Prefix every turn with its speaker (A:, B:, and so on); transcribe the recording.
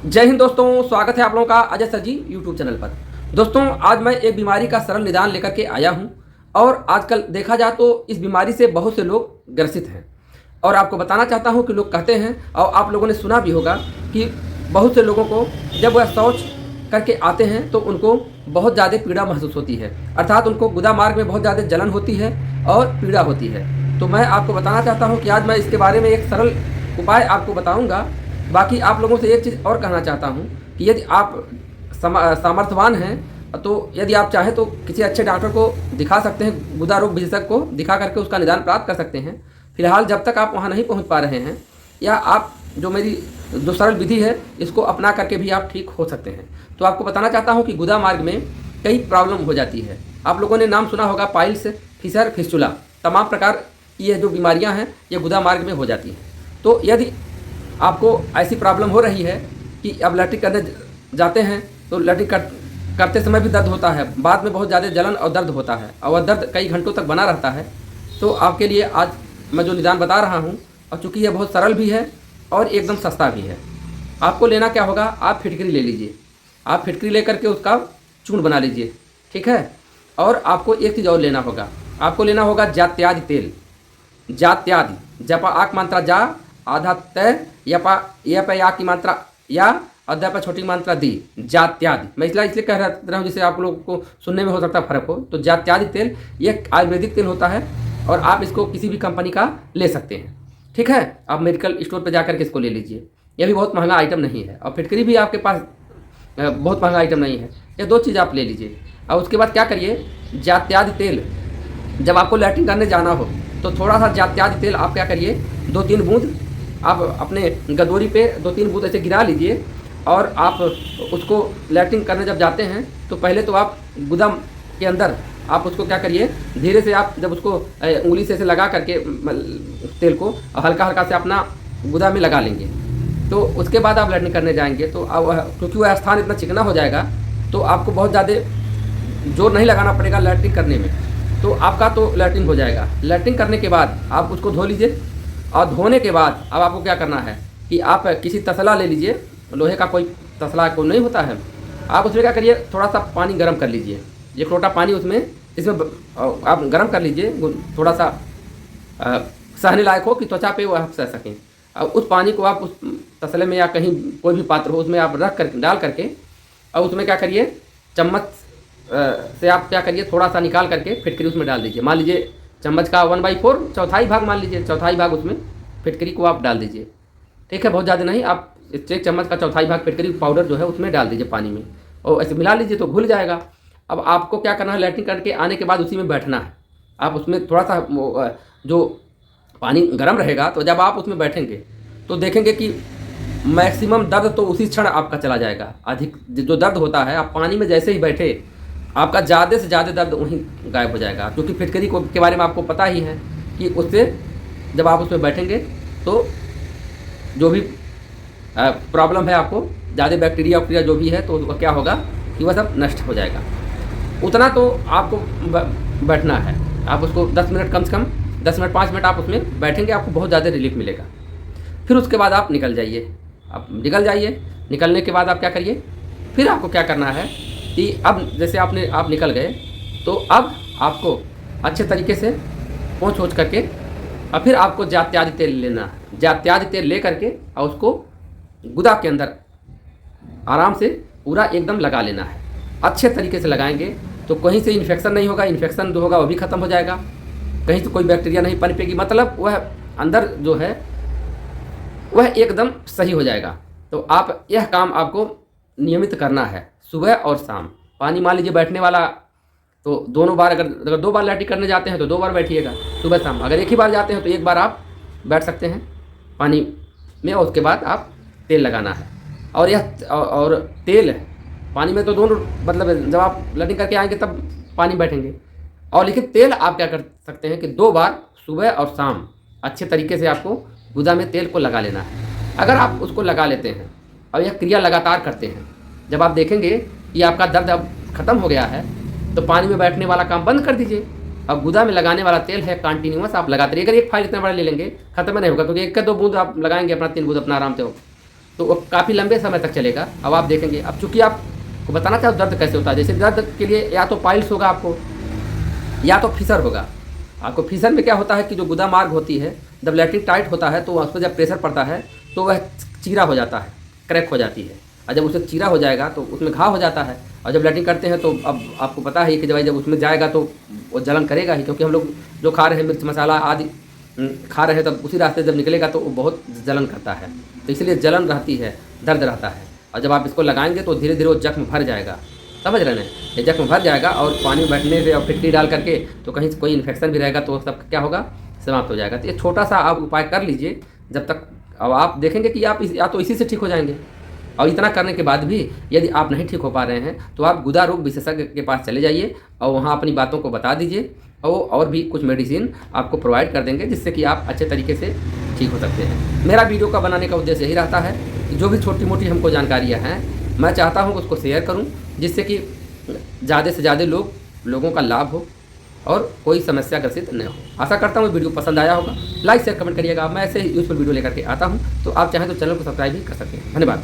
A: जय हिंद दोस्तों, स्वागत है आप लोगों का अजय सर जी यूट्यूब चैनल पर। दोस्तों, आज मैं एक बीमारी का सरल निदान लेकर के आया हूं और आजकल देखा जाए तो इस बीमारी से बहुत से लोग ग्रसित हैं और आपको बताना चाहता हूं कि लोग कहते हैं और आप लोगों ने सुना भी होगा कि बहुत से लोगों को जब वह शौच करके आते हैं तो उनको बहुत ज़्यादा पीड़ा महसूस होती है, अर्थात उनको गुदा मार्ग में बहुत ज़्यादा जलन होती है और पीड़ा होती है। तो मैं आपको बताना चाहता हूँ कि आज मैं इसके बारे में एक सरल उपाय आपको बताऊँगा। बाकी आप लोगों से एक चीज़ और कहना चाहता हूँ कि यदि आप सामर्थ्यवान हैं तो यदि आप चाहें तो किसी अच्छे डॉक्टर को दिखा सकते हैं, गुदा रोग विशेषज्ञ को दिखा करके उसका निदान प्राप्त कर सकते हैं। फिलहाल जब तक आप वहाँ नहीं पहुँच पा रहे हैं या आप जो सरल विधि है इसको अपना करके भी आप ठीक हो सकते हैं। तो आपको बताना चाहता हूँ कि गुदा मार्ग में कई प्रॉब्लम हो जाती है। आप लोगों ने नाम सुना होगा पाइल्स, फिशर, फिस्टुला, तमाम प्रकार की ये जो बीमारियाँ हैं ये गुदा मार्ग में हो जाती हैं। तो यदि आपको ऐसी प्रॉब्लम हो रही है कि अब लैट्रिन करने जाते हैं तो लैट्रिन करते समय भी दर्द होता है, बाद में बहुत ज़्यादा जलन और दर्द होता है और वह दर्द कई घंटों तक बना रहता है, तो आपके लिए आज मैं जो निदान बता रहा हूँ और चूँकि यह बहुत सरल भी है और एकदम सस्ता भी है। आपको लेना क्या होगा, आप फिटकरी ले लीजिए। आप फिटकरी लेकर के उसका चूर्ण बना लीजिए, ठीक है। और आपको एक चीज़ और लेना होगा, आपको लेना होगा जात्यादि तेल। जात्यादि जपा आक मात्रा जा आधा तय यपा या की मात्रा या अध्याय पर छोटी मात्रा दी, जात्यादि। मैं इसलिए कह रहा हूँ जिससे आप लोगों को सुनने में हो सकता है फर्क हो। तो जात्यादि तेल ये आयुर्वेदिक तेल होता है और आप इसको किसी भी कंपनी का ले सकते हैं, ठीक है। आप मेडिकल स्टोर पर जाकर के इसको ले लीजिए, यह भी बहुत महंगा आइटम नहीं है। और फिटकरी भी आपके पास बहुत महंगा आइटम नहीं है। ये दो चीज़ आप ले लीजिए और उसके बाद क्या करिए, जात्यादि तेल जब आपको लैट्रिन करने जाना हो तो थोड़ा सा जात्यादि तेल आप क्या करिए, 2-3 बूंद आप अपने गदोरी पे 2-3 बूंद ऐसे गिरा लीजिए और आप उसको लैट्रिन करने जब जाते हैं तो पहले तो आप गुदा के अंदर आप उसको क्या करिए, धीरे से आप जब उसको उंगली से ऐसे लगा करके तेल को हल्का हल्का से अपना गुदा में लगा लेंगे। तो उसके बाद आप लैट्रिन करने जाएंगे तो क्योंकि वह स्थान इतना चिकना हो जाएगा तो आपको बहुत ज़्यादा जोर नहीं लगाना पड़ेगा लैट्रिन करने में, तो आपका तो लैट्रिन हो जाएगा। लैट्रिन करने के बाद आप उसको धो लीजिए और धोने के बाद अब आपको क्या करना है कि आप किसी तसला ले लीजिए, लोहे का कोई तसला को नहीं होता है, आप उसमें क्या करिए, थोड़ा सा पानी गर्म कर लीजिए, एक लोटा पानी इसमें आप गर्म कर लीजिए, थोड़ा सा सहने लायक हो कि त्वचा पे वो आप सह सकें। अब उस पानी को आप उस तसले में या कहीं कोई भी पात्र हो उसमें आप रख कर डाल करके और उसमें क्या करिए, चम्मच से आप क्या करिए, थोड़ा सा निकाल करके फिटकरी उसमें डाल दीजिए। मान लीजिए चम्मच का 1/4 चौथाई भाग, मान लीजिए चौथाई भाग उसमें फिटकरी को आप डाल दीजिए, ठीक है। बहुत ज़्यादा नहीं, आप एक चम्मच का चौथाई भाग फिटकरी पाउडर जो है उसमें डाल दीजिए पानी में और ऐसे मिला लीजिए तो घुल जाएगा। अब आपको क्या करना है, लैट्रिन करके आने के बाद उसी में बैठना है। आप उसमें थोड़ा सा जो पानी गर्म रहेगा तो जब आप उसमें बैठेंगे तो देखेंगे कि मैक्सिमम दर्द तो उसी क्षण आपका चला जाएगा। अधिक जो दर्द होता है, आप पानी में जैसे ही बैठे आपका ज़्यादा से ज़्यादा दर्द वहीं गायब हो जाएगा, क्योंकि फिटकरी के बारे में आपको पता ही है कि उससे जब आप उसमें बैठेंगे तो जो भी प्रॉब्लम है आपको, ज़्यादा बैक्टीरिया वक्टीरिया जो भी है तो वह क्या होगा कि वह सब नष्ट हो जाएगा। उतना तो आपको बैठना है, आप उसको 10 मिनट कम से कम 10 मिनट 5 मिनट आप उसमें बैठेंगे, आपको बहुत ज़्यादा रिलीफ मिलेगा। फिर उसके बाद आप निकल जाइए। आप निकल जाइए, निकलने के बाद आप क्या करिए, फिर आपको क्या करना है कि अब जैसे आप निकल गए तो अब आपको अच्छे तरीके से पोंछ करके और फिर आपको जात्यादि तेल लेना है। जात्यादि तेल ले करके और उसको गुदा के अंदर आराम से पूरा एकदम लगा लेना है। अच्छे तरीके से लगाएंगे तो कहीं से इन्फेक्शन नहीं होगा, इन्फेक्शन जो होगा वो भी ख़त्म हो जाएगा, कहीं से कोई बैक्टीरिया नहीं पनपेगी, मतलब वह अंदर जो है वह एकदम सही हो जाएगा। तो आप यह काम आपको नियमित करना है, सुबह और शाम। पानी मान लीजिए बैठने वाला तो दोनों बार, अगर 2 बार लैट्रिन करने जाते हैं तो 2 बार बैठिएगा सुबह शाम। अगर एक ही बार जाते हैं तो एक बार आप बैठ सकते हैं पानी में और उसके बाद आप तेल लगाना है। और तेल पानी में तो दोनों, मतलब जब आप लैट्रिन करके आएंगे तब पानी बैठेंगे, और लेकिन तेल आप क्या कर सकते हैं कि 2 बार सुबह और शाम अच्छे तरीके से आपको गुदा में तेल को लगा लेना है। अगर आप उसको लगा लेते हैं और यह क्रिया लगातार करते हैं, जब आप देखेंगे कि आपका दर्द अब ख़त्म हो गया है तो पानी में बैठने वाला काम बंद कर दीजिए। अब गुदा में लगाने वाला तेल है कंटिन्यूअस आप लगाते रहिए। अगर एक फाइल इतना बड़ा ले लेंगे खत्म नहीं होगा, क्योंकि 1 या 2 बूंद आप लगाएंगे अपना 3 बूंद अपना आराम से हो तो वो काफ़ी लंबे समय तक चलेगा। अब आप देखेंगे, अब चूँकि आपको बताना चाहूँ दर्द कैसे होता है। जैसे दर्द के लिए या तो पाइल्स होगा आपको, या तो फिसर होगा। आपको फिसर में क्या होता है कि जो गुदा मार्ग होती है, जब लैट्रिन टाइट होता है तो उस पर जब प्रेशर पड़ता है तो वह चीरा हो जाता है, क्रैक हो जाती है, और जब उसे चीरा हो जाएगा तो उसमें घाव हो जाता है। और जब लैट्रिन करते हैं तो अब आपको पता है कि जब उसमें जाएगा तो वो जलन करेगा ही, क्योंकि हम लोग जो खा रहे हैं मिर्च मसाला आदि खा रहे हैं, तब उसी रास्ते जब निकलेगा तो वो बहुत जलन करता है। तो इसलिए जलन रहती है, दर्द रहता है। और जब आप इसको लगाएंगे तो धीरे धीरे वो जख्म भर जाएगा, समझ रहे हैं। ये जख्म भर जाएगा और पानी बैठने से और फिटकरी डाल करके तो कहीं कोई इन्फेक्शन भी रहेगा तो सब क्या होगा, समाप्त हो जाएगा। तो ये छोटा सा आप उपाय कर लीजिए जब तक। अब आप देखेंगे कि आप या तो इसी से ठीक हो जाएंगे, और इतना करने के बाद भी यदि आप नहीं ठीक हो पा रहे हैं तो आप गुदा रोग विशेषज्ञ के पास चले जाइए और वहाँ अपनी बातों को बता दीजिए, और भी कुछ मेडिसिन आपको प्रोवाइड कर देंगे जिससे कि आप अच्छे तरीके से ठीक हो सकते हैं। मेरा वीडियो का बनाने का उद्देश्य यही रहता है कि जो भी छोटी मोटी हमको जानकारियाँ हैं मैं चाहता हूँ कि उसको शेयर करूँ, जिससे कि ज़्यादा से ज़्यादा लोगों का लाभ हो और कोई समस्या ग्रसित न हो। आशा करता हूँ वीडियो पसंद आया होगा। लाइक शेयर कमेंट करिएगा। मैं ऐसे ही यूजफुल वीडियो लेकर के आता हूँ, तो आप चाहें तो चैनल को सब्सक्राइब भी कर सकते हैं। धन्यवाद।